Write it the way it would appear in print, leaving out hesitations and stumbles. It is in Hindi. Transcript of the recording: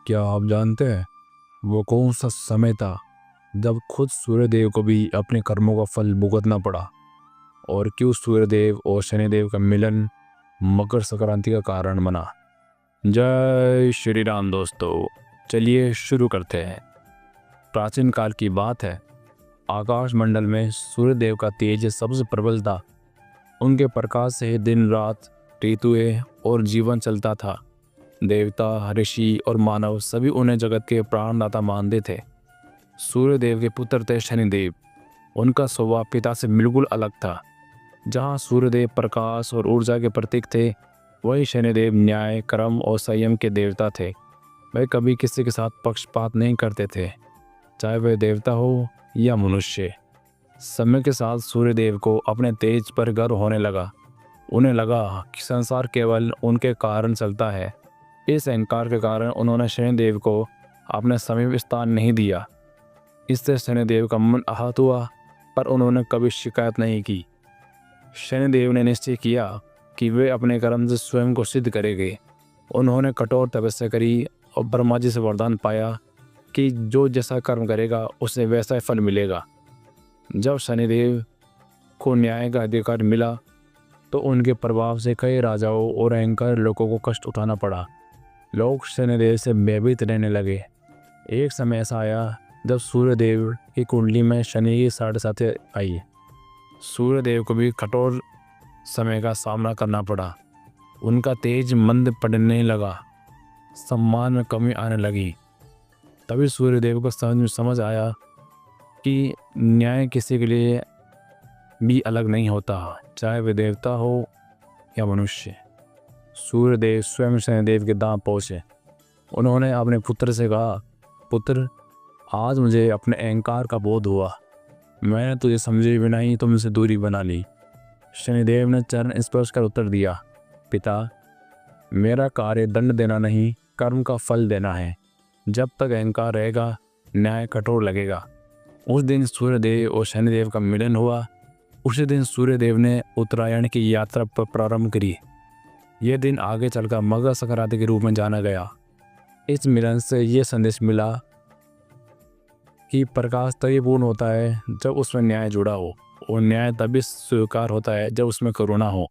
क्या आप जानते हैं वो कौन सा समय था जब खुद सूर्यदेव को भी अपने कर्मों का फल भुगतना पड़ा, और क्यों सूर्यदेव और शनिदेव का मिलन मकर संक्रांति का कारण बना? जय श्री राम दोस्तों, चलिए शुरू करते हैं। प्राचीन काल की बात है। आकाश मंडल में सूर्यदेव का तेज सबसे प्रबल था। उनके प्रकाश से दिन रात, ऋतुएं और जीवन चलता था। देवता, ऋषि और मानव सभी उन्हें जगत के प्राणदाता मानते थे। सूर्यदेव के पुत्र थे शनिदेव। उनका स्वभाव पिता से बिल्कुल अलग था। जहाँ सूर्यदेव प्रकाश और ऊर्जा के प्रतीक थे, वही शनिदेव न्याय, कर्म और संयम के देवता थे। वे कभी किसी के साथ पक्षपात नहीं करते थे, चाहे वह देवता हो या मनुष्य। समय के साथ सूर्यदेव को अपने तेज पर गर्व होने लगा। उन्हें लगा कि संसार केवल उनके कारण चलता है। इस अहंकार के कारण उन्होंने शनिदेव को अपने समीप स्थान नहीं दिया। इससे शनिदेव का मन आहत हुआ, पर उन्होंने कभी शिकायत नहीं की। शनिदेव ने निश्चय किया कि वे अपने कर्म से स्वयं को सिद्ध करेंगे। उन्होंने कठोर तपस्या करी और ब्रह्मा जी से वरदान पाया कि जो जैसा कर्म करेगा उसे वैसा ही फल मिलेगा। जब शनिदेव को न्याय का अधिकार मिला तो उनके प्रभाव से कई राजाओं और अहंकार लोगों को कष्ट उठाना पड़ा। लोग शनिदेव से भयभीत रहने लगे। एक समय ऐसा आया जब सूर्यदेव की कुंडली में शनि की 7.5 आई। सूर्यदेव को भी कठोर समय का सामना करना पड़ा। उनका तेज मंद पड़ने लगा, सम्मान में कमी आने लगी। तभी सूर्यदेव को समझ आया कि न्याय किसी के लिए भी अलग नहीं होता, चाहे वे देवता हो या मनुष्य। सूर्यदेव स्वयं शनिदेव के धाम पहुँचे। उन्होंने अपने पुत्र से कहा, पुत्र, आज मुझे अपने अहंकार का बोध हुआ। मैंने तुझे समझे बिना ही तुमसे दूरी बना ली। शनिदेव ने चरण स्पर्श कर उत्तर दिया, पिता, मेरा कार्य दंड देना नहीं, कर्म का फल देना है। जब तक अहंकार रहेगा, न्याय कठोर लगेगा। उस दिन सूर्यदेव और शनिदेव का मिलन हुआ। उसी दिन सूर्यदेव ने उत्तरायण की यात्रा पर प्रारंभ करी। यह दिन आगे चलकर मकर संक्रांति के रूप में जाना गया। इस मिलन से ये संदेश मिला कि प्रकाश तभी पूर्ण होता है जब उसमें न्याय जुड़ा हो, और न्याय तभी स्वीकार होता है जब उसमें करुणा हो।